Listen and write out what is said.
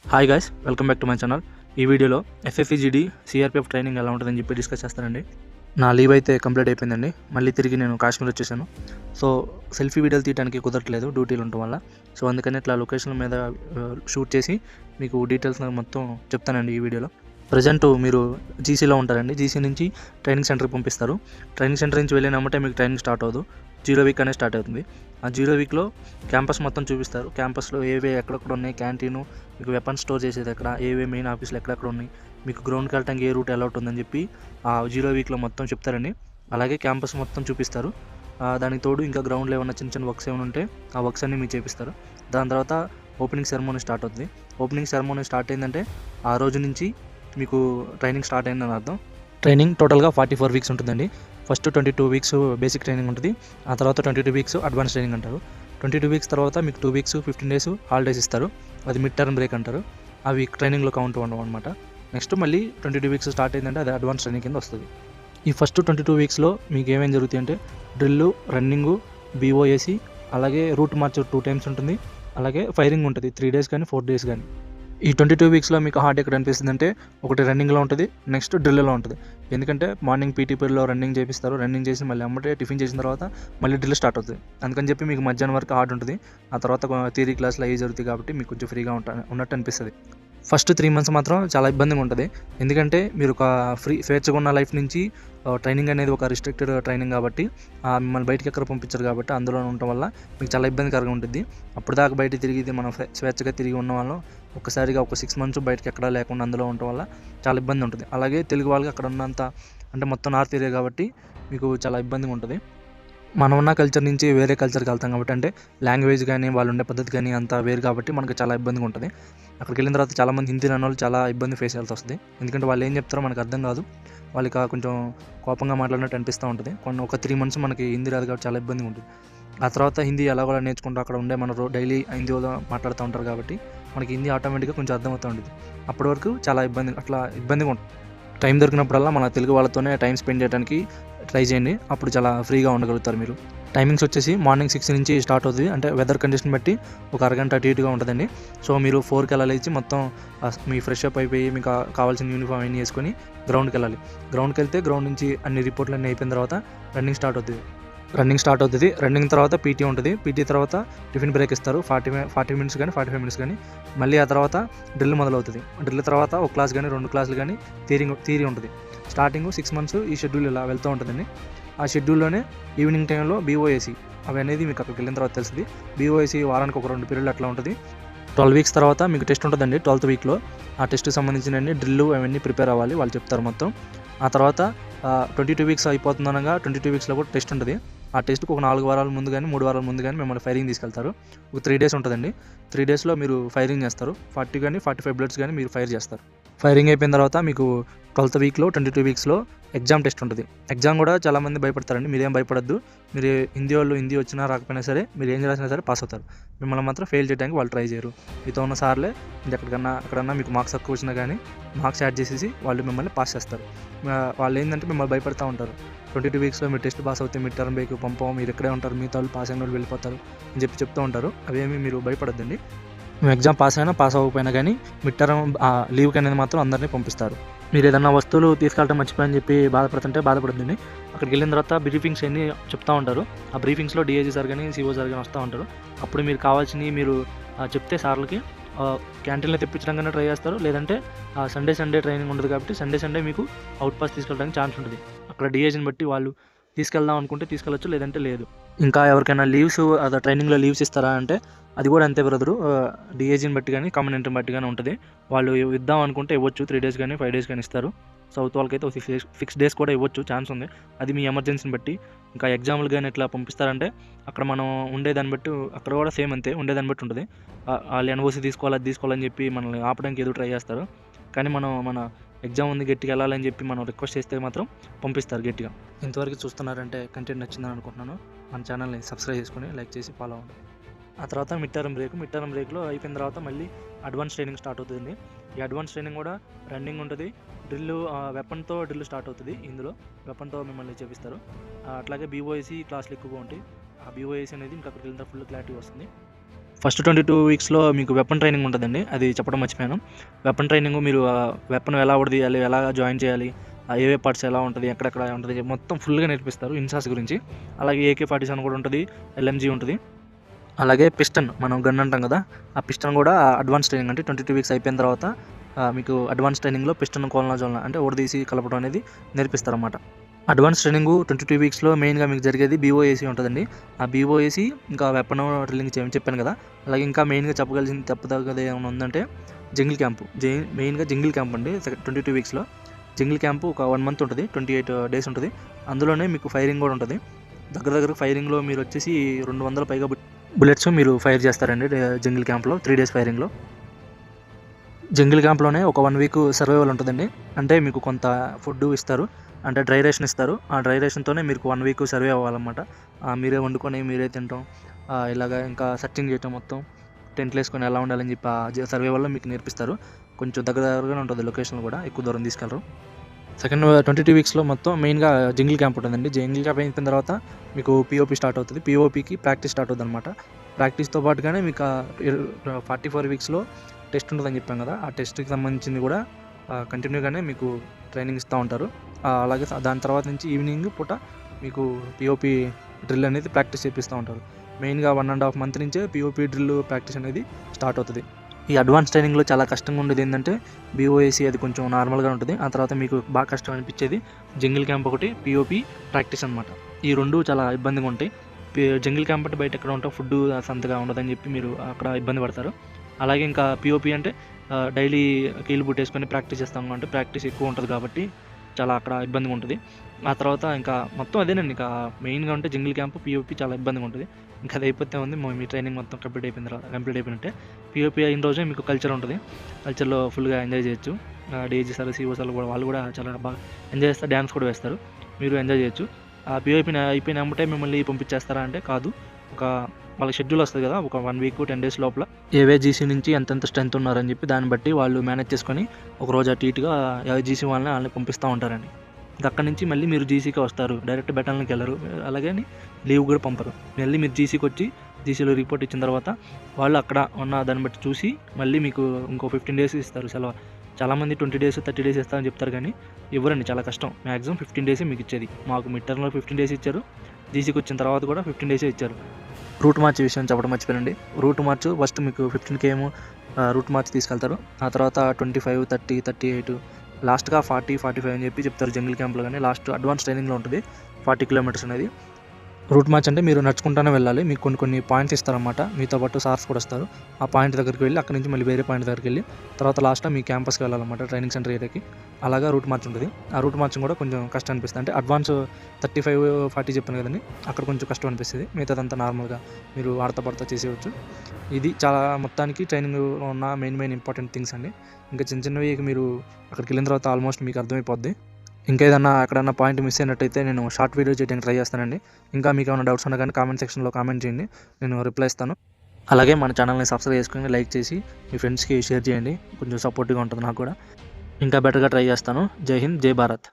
Hi guys, welcome back to my channel. ఈ వీడియోలో SSC GD CRPF training ఎలా ఉంటుందని చెప్పి డిస్కస్ చేస్తానండి. నా లీవ్ అయితే కంప్లీట్ అయిపోయిందండి. మళ్ళీ తిరిగి నేను కాశ్మీర్ వచ్చేసాను. సో సెల్ఫీ వీడియోలు తీయడానికి కుదరట్లేదు డ్యూటీలు ఉండటం వల్ల. సో అందుకని ఇట్లా లొకేషన్ మీద షూట్ చేసి మీకు డీటెయిల్స్ మొత్తం చెప్తానండి ఈ వీడియోలో. ప్రజెంట్ మీరు జీసీలో ఉంటారండి. జీసీ నుంచి ట్రైనింగ్ సెంటర్కి పంపిస్తారు. ట్రైనింగ్ సెంటర్ నుంచి వెళ్ళినామంటే మీకు ట్రైనింగ్ స్టార్ట్ అవ్వదు. 0 వీక్ అనేది స్టార్ట్ అవుతుంది. ఆ 0 వీక్లో క్యాంపస్ మొత్తం చూపిస్తారు. క్యాంపస్లో ఏవే ఎక్కడెక్కడ ఉన్నాయి, క్యాంటీను, మీకు వెపన్ స్టోర్ చేసేది ఎక్కడ, ఏవే మెయిన్ ఆఫీసులు ఎక్కడెక్కడ ఉన్నాయి, మీకు గ్రౌండ్కి వెళ్ళడానికి ఏ రూట్ ఎలా ఉంటుందని చెప్పి ఆ 0 వీక్లో మొత్తం చెప్తారండి. అలాగే క్యాంపస్ మొత్తం చూపిస్తారు. దానికి తోడు ఇంకా గ్రౌండ్లో ఏమైనా చిన్న చిన్న వర్క్స్ ఏమైనా ఉంటే ఆ వర్క్స్ అన్నీ మీకు చేపిస్తారు. దాని తర్వాత ఓపెనింగ్ సెరమోనీ స్టార్ట్ అవుతుంది. ఓపెనింగ్ సెరమోనీ స్టార్ట్ అయిందంటే ఆ రోజు నుంచి మీకు ట్రైనింగ్ స్టార్ట్ అయిందని అర్థం. ట్రైనింగ్ టోటల్గా 44 వీక్స్ ఉంటుందండి. ఫస్ట్ 22 వీక్స్ బేసిక్ ట్రైనింగ్ ఉంటుంది. ఆ తర్వాత 22 వీక్స్ అడ్వాన్స్ ట్రైనింగ్ అంటారు. 22 వీక్స్ తర్వాత మీకు 2 వీక్స్ 15 డేస్ హాలిడేస్ ఇస్తారు. అది మిడ్ టర్మ్ బ్రేక్ అంటారు. అవి ట్రైనింగ్లో కౌంట్ ఉండవు అనమాట. నెక్స్ట్ మళ్ళీ 22 వీక్స్ స్టార్ట్ అయిందంటే అది అడ్వాన్స్ ట్రైనింగ్ కింద వస్తుంది. ఈ ఫస్ట్ 22 వీక్స్లో మీకు ఏమేమి జరుగుతాయి అంటే డ్రిల్లు, రన్నింగు, బీఓఏసి, అలాగే రూట్ మార్చ్ 2 టైమ్స్ ఉంటుంది. అలాగే ఫైరింగ్ ఉంటుంది 3 డేస్ కానీ 4 డేస్ కానీ. ఈ 22 వీక్స్లో మీకు హార్డ్ ఎక్కడ అనిపిస్తుంది అంటే ఒకటి రన్నింగ్లో ఉంటుంది, నెక్స్ట్ డ్రిల్లో ఉంటుంది. ఎందుకంటే మార్నింగ్ పీటీ పీరియడ్లో రన్నింగ్ చేపిస్తారు. రన్నింగ్ చేసి మళ్ళీ అమ్మటే టిఫిన్ చేసిన తర్వాత మళ్ళీ డ్రిల్ స్టార్ట్ అవుతుంది. అందుకని చెప్పి మీకు మధ్యాహ్నం వరకు హార్డ్ ఉంటుంది. ఆ తర్వాత థియరీ క్లాస్లో అవి జరుగుతాయి కాబట్టి మీకు కొంచెం ఫ్రీగా ఉన్నట్టు అనిపిస్తుంది. ఫస్ట్ 3 మంత్స్ మాత్రం చాలా ఇబ్బందిగా ఉంటుంది. ఎందుకంటే మీరు ఒక స్వేచ్ఛగా ఉన్న లైఫ్ నుంచి ట్రైనింగ్ అనేది ఒక రిస్ట్రిక్టెడ్ ట్రైనింగ్ కాబట్టి మిమ్మల్ని బయటికి ఎక్కడ పంపించారు కాబట్టి అందులో ఉండటం వల్ల మీకు చాలా ఇబ్బందికరంగా ఉంటుంది. అప్పుడు దాకా బయట తిరిగి మనం స్వేచ్ఛగా తిరిగి ఉన్న వాళ్ళం ఒక్కసారిగా ఒక 6 మంత్స్ బయటకి ఎక్కడా లేకుండా అందులో ఉండటం వల్ల చాలా ఇబ్బంది ఉంటుంది. అలాగే తెలుగు వాళ్ళకి అక్కడ ఉన్నంత అంటే మొత్తం నార్త్ ఏరియా కాబట్టి మీకు చాలా ఇబ్బందిగా ఉంటుంది. మనం ఉన్న కల్చర్ నుంచి వేరే కల్చర్కి వెళ్తాం కాబట్టి అంటే లాంగ్వేజ్ కానీ వాళ్ళు ఉండే పద్ధతి కానీ అంతా వేరు కాబట్టి మనకు చాలా ఇబ్బందిగా ఉంటుంది. అక్కడికి వెళ్ళిన తర్వాత చాలామంది హిందీ రాని వాళ్ళు చాలా ఇబ్బంది ఫేస్ చేయాల్సి వస్తుంది. ఎందుకంటే వాళ్ళు ఏం చెప్తారో మనకు అర్థం కాదు. వాళ్ళకి కొంచెం కోపంగా మాట్లాడినట్టు అనిపిస్తూ ఉంటుంది. ఒక 3 మంత్స్ మనకి హిందీ రాదు కాబట్టి చాలా ఇబ్బందిగా ఉంటుంది. ఆ తర్వాత హిందీ ఎలా కూడా నేర్చుకుంటూ అక్కడ ఉండే మన డైలీ హిందీలో మాట్లాడుతూ ఉంటారు కాబట్టి మనకి హిందీ ఆటోమేటిక్గా కొంచెం అర్థమవుతూ ఉంటుంది. అప్పటి వరకు చాలా ఇబ్బందిగా ఉంటుంది. టైం దొరికినప్పుడల్లా మన తెలుగు వాళ్ళతోనే టైం స్పెండ్ చేయడానికి ట్రై చేయండి. అప్పుడు చాలా ఫ్రీగా ఉండగలుగుతారు మీరు. టైమింగ్స్ వచ్చేసి మార్నింగ్ 6 నుంచి స్టార్ట్ అవుతుంది. అంటే వెదర్ కండిషన్ బట్టి ఒక అరగంట అటు ఇటుగా ఉంటుందండి. సో మీరు 4కి అలా లేచి మొత్తం మీ ఫ్రెష్ అప్ అయిపోయి మీకు కావాల్సిన యూనిఫామ్ అన్నీ వేసుకొని గ్రౌండ్కి వెళ్ళాలి. గ్రౌండ్కి వెళ్తే గ్రౌండ్ నుంచి అన్ని రిపోర్ట్లు అన్నీ అయిపోయిన తర్వాత రన్నింగ్ స్టార్ట్ అవుతుంది. రన్నింగ్ తర్వాత పీటీ ఉంటుంది. పీటీ తర్వాత టిఫిన్ బ్రేక్ ఇస్తారు 40 మినిట్స్ కానీ 45 మినిట్స్ కానీ. మళ్ళీ ఆ తర్వాత డ్రిల్ మొదలవుతుంది. డ్రిల్ తర్వాత ఒక క్లాస్ కానీ 2 క్లాసులు కానీ థియరీ ఉంటుంది. స్టార్టింగ్ 6 మంత్స్ ఈ షెడ్యూల్ ఇలా వెళ్తూ ఉంటుందండి. ఆ షెడ్యూల్లోనే ఈవినింగ్ టైంలో బీఓఏసి అవి అనేది మీకు అక్కడికి వెళ్ళిన తర్వాత తెలుస్తుంది. బీఓఏసి వారానికి ఒక 2 పీరియడ్లు అట్లా ఉంటుంది. 12 వీక్స్ తర్వాత మీకు టెస్ట్ ఉంటుందండి. 12th వీక్లో ఆ టెస్ట్కి సంబంధించిన డ్రిల్లు అవన్నీ ప్రిపేర్ అవ్వాలి, వాళ్ళు చెప్తారు మొత్తం. ఆ తర్వాత 22 వీక్స్ అయిపోతుందనగా 22 వీక్స్లో కూడా టెస్ట్ ఉంటుంది. ఆ టెస్ట్కి ఒక 4 వారాల ముందు కానీ 3 వారాల ముందు కానీ మిమ్మల్ని ఫైరింగ్ తీసుకెళ్తారు. ఒక 3 డేస్ ఉంటుందండి. 3 డేస్లో మీరు ఫైరింగ్ చేస్తారు. 40 కానీ 45 బ్లడ్స్ కానీ మీరు ఫైర్ చేస్తారు. ఫైరింగ్ అయిపోయిన తర్వాత మీకు 12th వీక్లో 22 వీక్స్లో ఎగ్జామ్ టెస్ట్ ఉంటుంది. ఎగ్జామ్ కూడా చాలామంది భయపడతారండి. మీరేం భయపడద్దు. మీరు హిందీ వచ్చినా రాకపోయినా సరే మీరు ఏం చేసినా సరే పాస్ అవుతారు. మిమ్మల్ని మాత్రం ఫెయిల్ చేయడానికి వాళ్ళు ట్రై చేయరు. మీతో ఉన్న సార్లే ఎక్కడన్నా మీకు మార్క్స్ తక్కువ వచ్చినా కానీ మార్క్స్ యాడ్ చేసేసి వాళ్ళు మిమ్మల్ని పాస్ చేస్తారు. వాళ్ళు ఏంటంటే మిమ్మల్ని భయపడుతూ ఉంటారు. 22 వీక్స్లో మీరు టెస్ట్ పాస్ అవుతే మిడ్ టర్మ్ బ్రేక్ పంపం, మీరు ఇక్కడే ఉంటారు, మిగతా వాళ్ళు పాస్ అయిన వాళ్ళు వెళ్ళిపోతారు అని చెప్తూ ఉంటారు. అవేమీ మీరు భయపడద్దండి. మేము ఎగ్జామ్ పాస్ అయినా పాస్ అవ్వకపోయినా కానీ మిడ్ టర్మ్ లీవ్కి అనేది మాత్రం అందరినీ పంపిస్తారు. మీరు ఏదన్నా వస్తువులు తీసుకెళ్ళటం మర్చిపోయని చెప్పి బాధపడద్దండి. అక్కడికి వెళ్ళిన తర్వాత బ్రీఫింగ్స్ అన్నీ చెప్తూ ఉంటారు. ఆ బ్రీఫింగ్స్లో డిఐజీ సార్ కానీ సిఓ సార్ కానీ వస్తూ ఉంటారు. అప్పుడు మీరు కావాల్సినవి మీరు చెప్తే సార్లకి క్యాంటీన్లో తెప్పించడం కానీ ట్రై చేస్తారు. లేదంటే సండే ట్రైనింగ్ ఉంటుంది కాబట్టి సండే మీకు అవుట్ పాస్ తీసుకెళ్ళడానికి ఛాన్స్ ఉంటుంది. అక్కడ డిఐజీని బట్టి వాళ్ళు తీసుకెళ్దాం అనుకుంటే తీసుకెళ్ళచ్చు, లేదంటే లేదు. ఇంకా ఎవరికైనా లీవ్స్ ట్రైనింగ్లో లీవ్స్ ఇస్తారా అంటే అది కూడా అంతే బ్రదరు. డిఏజీని బట్టి కానీ కామనెంట్ని బట్టి కానీ ఉంటుంది. వాళ్ళు ఇద్దాం అనుకుంటే ఇవ్వచ్చు. 3 డేస్ కానీ 5 డేస్ కానీ ఇస్తారు. సౌత్ వాళ్ళకైతే 6 డేస్ కూడా ఇవ్వచ్చు, ఛాన్స్ ఉంది. అది మీ ఎమర్జెన్సీని బట్టి. ఇంకా ఎగ్జామ్లు కానీ ఇట్లా పంపిస్తారంటే అక్కడ మనం ఉండేదాన్ని బట్టి అక్కడ కూడా సేమ్ అంతే ఉండేదాన్ని బట్టి ఉంటుంది. వాళ్ళు ఎన్ఓసి తీసుకోవాలని చెప్పి మనల్ని ఆపడానికి ఏదో ట్రై చేస్తారు. కానీ మన ఎగ్జామ్ ఉంది గట్టిగా వెళ్ళాలని చెప్పి మనం రిక్వెస్ట్ చేస్తే మాత్రం పంపిస్తారు గట్టిగా. ఇంతవరకు చూస్తున్నారంటే కంటెంట్ నచ్చిందని అనుకుంటున్నాను. మన ఛానల్ని సబ్స్క్రైబ్ చేసుకొని లైక్ చేసి ఫాలో అవ్వండి. ఆ తర్వాత మిడ్ టర్మ్ బ్రేక్లో అయిపోయిన తర్వాత మళ్ళీ అడ్వాన్స్ ట్రైనింగ్ స్టార్ట్ అవుతుంది. ఈ అడ్వాన్స్ ట్రైనింగ్ కూడా రన్నింగ్ ఉంటుంది. వెపన్తో డ్రిల్ స్టార్ట్ అవుతుంది. ఇందులో వెపన్తో మిమ్మల్ని చేపిస్తారు. అట్లాగే బీఓఏసీ క్లాసులు ఎక్కువగా ఉంటాయి. ఆ బీఓఏసీ అనేది ఇంకా అక్కడికి వెళ్ళిన ఫుల్ క్లారిటీ వస్తుంది. ఫస్ట్ 22 వీక్స్‌లో మీకు వెపన్ ట్రైనింగ్ ఉంటదండి. అది చెప్పడం మర్చిపోయాను. వెపన్ ట్రైనింగు మీరు వెపన్ ఎలా విడదీయాలి, ఎలా జాయిన్ చేయాలి, ఏవే పార్ట్స్ ఎలా ఉంటది, ఎక్కడెక్కడ ఉంటది మొత్తం ఫుల్‌గా నేర్పిస్తారు ఇన్సాస్ గురించి. అలాగే AK-47 కూడా ఉంటది, LMG ఉంటది. అలాగే పిస్టన్ మనం గన్ అంటాం కదా, ఆ పిస్టన్ కూడా అడ్వాన్స్ ట్రైనింగ్ అంటే 22 వీక్స్ అయిపోయిన తర్వాత మీకు అడ్వాన్స్ ట్రైనింగ్‌లో పిస్టన్ కోలనా జోలనా అంటే ఉడదీసి కలపడం అనేది నేర్పిస్తారన్నమాట. అడ్వాన్స్ ట్రైనింగు 22 వీక్స్‌లో మెయిన్‌గా మీకు జరిగేది BOAC ఉంటదండి. ఆ BOAC ఇంకా వెపన్ డ్రిల్లింగ్ చెప్పాను కదా. అలాగే ఇంకా మెయిన్‌గా చెప్పదగ్గది ఏమైనా ఉందంటే జంగిల్ క్యాంపు. మెయిన్‌గా జంగిల్ క్యాంప్ అండి 22 వీక్స్‌లో. జంగిల్ క్యాంపు ఒక 1 మంత్ ఉంటది. 28 డేస్ ఉంటది. అందులోనే మీకు ఫైరింగ్ కూడా ఉంటది. దగ్గర ఫైరింగ్‌లో మీరు వచ్చేసి 200 పైగా బుల్లెట్స్ మీరు ఫైర్ చేస్తారండి జంగిల్ క్యాంప్‌లో 3 డేస్ ఫైరింగ్‌లో. జంగిల్ క్యాంప్‌లోనే ఒక 1 వీక్ సర్వైవల్ ఉంటదండి. అంటే మీకు కొంత ఫుడ్డు ఇస్తారు. అంటే డ్రై రేషన్ ఇస్తారు. ఆ డ్రై రేషన్‌తోనే మీరు 1 వీక్ సర్వే అవ్వాలన్నమాట. మీరే వండుకొని మీరే తినటం, ఇలాగ ఇంకా సెర్చింగ్ చేయటం మొత్తం టెంట్‌లేసుకొని ఎలా ఉండాలని చెప్పి సర్వైవల్‌లో మీకు నేర్పిస్తారు. కొంచెం దగ్గరగానే ఉంటది లొకేషన్ కూడా, ఎక్కువ దూరం తీసుకెళ్లరు. సెకండ్ 22 వీక్స్‌లో మొత్తం మెయిన్‌గా జంగిల్ క్యాంప్ ఉంటుందండి. జంగిల్ క్యాంప్ అయిపోయిన తర్వాత మీకు POP స్టార్ట్ అవుతది. POPకి ప్రాక్టీస్ స్టార్ట్ అవుద్దనమాట. ప్రాక్టీస్‌తో పాటుగానే మీకు 44 వీక్స్‌లో టెస్ట్ ఉంటదని చెప్పాం కదా. ఆ టెస్ట్‌కి సంబంధించింది కూడా కంటిన్యూగానే మీకు ట్రైనింగ్ ఇస్తా ఉంటారు. అలాగే దాని తర్వాత నుంచి ఈవినింగ్ పూట మీకు POP డ్రిల్ అనేది ప్రాక్టీస్ చేపిస్తూ ఉంటారు. మెయిన్‌గా 1.5 మంత్ నుంచే POP డ్రిల్ ప్రాక్టీస్ అనేది స్టార్ట్ అవుతది. ఈ అడ్వాన్స్ ట్రైనింగ్‌లో చాలా కష్టంగా ఉండేది ఏంటంటే BOAC అది కొంచెం నార్మల్‌గా ఉంటుంది. ఆ తర్వాత మీకు బాగా కష్టం అనిపించేది జంగిల్ క్యాంప్ ఒకటి, POP ప్రాక్టీస్ అనమాట. ఈ 2 చాలా ఇబ్బందిగా ఉంటాయి. జంగిల్ క్యాంప్ అంటే బయట ఎక్కడ ఉంటాం, ఫుడ్డు అంతగా ఉండదని చెప్పి మీరు అక్కడ ఇబ్బంది పడతారు. అలాగే ఇంకా POP అంటే డైలీ కీలు బుట్టేసుకొని ప్రాక్టీస్ చేస్తాం అంటే ప్రాక్టీస్ ఎక్కువ ఉంటుంది కాబట్టి చాలా అక్కడ ఇబ్బందిగా ఉంటుంది. ఆ తర్వాత ఇంకా మొత్తం అదేనండి. ఇంకా మెయిన్‌గా ఉంటే జంగిల్ క్యాంప్, POP చాలా ఇబ్బందిగా ఉంటుంది. ఇంకా అది అయిపోతే ఉంది మీ ట్రైనింగ్ మొత్తం కంప్లీట్ అయిపోయినట్టే. POP అయిన రోజే మీకు కల్చర్ ఉంటుంది. కల్చర్‌లో ఫుల్‌గా ఎంజాయ్ చేయొచ్చు. డీజీ సార్, CO సార్లు కూడా వాళ్ళు కూడా చాలా బాగా ఎంజాయ్ చేస్తారు. డ్యాన్స్ కూడా వేస్తారు. మీరు ఎంజాయ్ చేయొచ్చు. POP అయిపోయిన ఎమ్మటే మిమ్మల్ని పంపించేస్తారా అంటే కాదు. ఒక వాళ్ళకి షెడ్యూల్ వస్తది కదా, ఒక 1 వీక్ 10 డేస్ లోపల ఏవే జీసీ నుంచి ఎంతెంత స్ట్రెంత్ ఉన్నారని చెప్పి దాన్ని బట్టి వాళ్ళు మేనేజ్ చేసుకొని ఒకరోజు అటు ఇటుగా జీసీ వాళ్ళని పంపిస్తూ ఉంటారండి. ఇంక అక్కడి నుంచి మళ్ళీ మీరు జీసీకే వస్తారు. డైరెక్ట్ బెటాలియన్‌కి వెళ్ళరు. అలాగని లీవ్ కూడా పంపరు. మళ్ళీ మీరు జీసీకి వచ్చి జీసీలో రిపోర్ట్ ఇచ్చిన తర్వాత వాళ్ళు అక్కడ ఉన్న దాన్ని బట్టి చూసి మళ్ళీ మీకు ఇంకో 15 డేస్ ఇస్తారు సెలవు. చాలామంది 20 డేస్ 30 డేస్ ఇస్తారని చెప్తారు కానీ ఇవ్వరండి, చాలా కష్టం. మ్యాక్సిమం 15 డేసే మీకు ఇచ్చేది. మాకు మిడ్ టర్మ్‌లో 15 డేస్ ఇచ్చారు. జీసీకి వచ్చిన తర్వాత కూడా 15 డేసే ఇచ్చారు. రూట్ మార్చ్ విషయం చెప్పడం మర్చిపోయానండి. రూట్ మార్చ్ ఫస్ట్ మీకు 15 km రూట్ మార్చ్ తీసుకెళ్తారు. ఆ తర్వాత 25, 30, 38 లాస్ట్‌గా 40, 45 అని చెప్పి చెప్తారు జంగిల్ క్యాంప్‌లో. కానీ లాస్ట్ అడ్వాన్స్ ట్రైనింగ్‌లో ఉంటుంది 40 కిలోమీటర్స్ అనేది. రూట్ మార్చ్ అంటే మీరు నడుచుకుంటూనే వెళ్ళాలి. మీకు కొన్ని పాయింట్స్ ఇస్తారన్నమాట. మీతో పాటు సార్స్ కూడా వస్తారు. ఆ పాయింట్ దగ్గరికి వెళ్ళి అక్కడి నుంచి మళ్ళీ వేరే పాయింట్ దగ్గరికి వెళ్ళి తర్వాత లాస్ట్‌లో మీ క్యాంపస్‌కి వెళ్ళాలన్నమాట, ట్రైనింగ్ సెంటర్ ఏరియాకి. అలాగా రూట్ మార్చ్ ఉంటుంది. ఆ రూట్ మార్చ్ కూడా కొంచెం కష్టం అనిపిస్తుంది. అంటే అడ్వాన్స్ 35, 40 చెప్పాను కదండి, అక్కడ కొంచెం కష్టం అనిపిస్తుంది. మిగతాదంతా నార్మల్గా మీరు ఆడతా పడతా చేసేయచ్చు. ఇది చాలా మొత్తానికి ట్రైనింగ్లో ఉన్న మెయిన్ ఇంపార్టెంట్ థింగ్స్ అండి. ఇంకా చిన్న చిన్నవి మీరు అక్కడికి వెళ్ళిన తర్వాత ఆల్మోస్ట్ మీకు అర్థమైపోద్ది. ఇంకా ఏదన్నా ఎక్కడన్నా పాయింట్ మిస్ అయినట్టయితే నేను షార్ట్ వీడియో చేయడానికి ట్రై చేస్తానండి. ఇంకా మీకు ఏమైనా డౌట్స్ ఉన్నా కానీ కామెంట్ సెక్షన్‌లో కామెంట్ చేయండి. నేను రిప్లై ఇస్తాను. అలాగే మన ఛానల్‌ని సబ్స్క్రైబ్ చేసుకొని లైక్ చేసి మీ ఫ్రెండ్స్‌కి షేర్ చేయండి. కొంచెం సపోర్టివ్‌గా ఉంటుంది నాకు కూడా. ఇంకా బెటర్‌గా ట్రై చేస్తాను. జై హింద్, జై భారత్.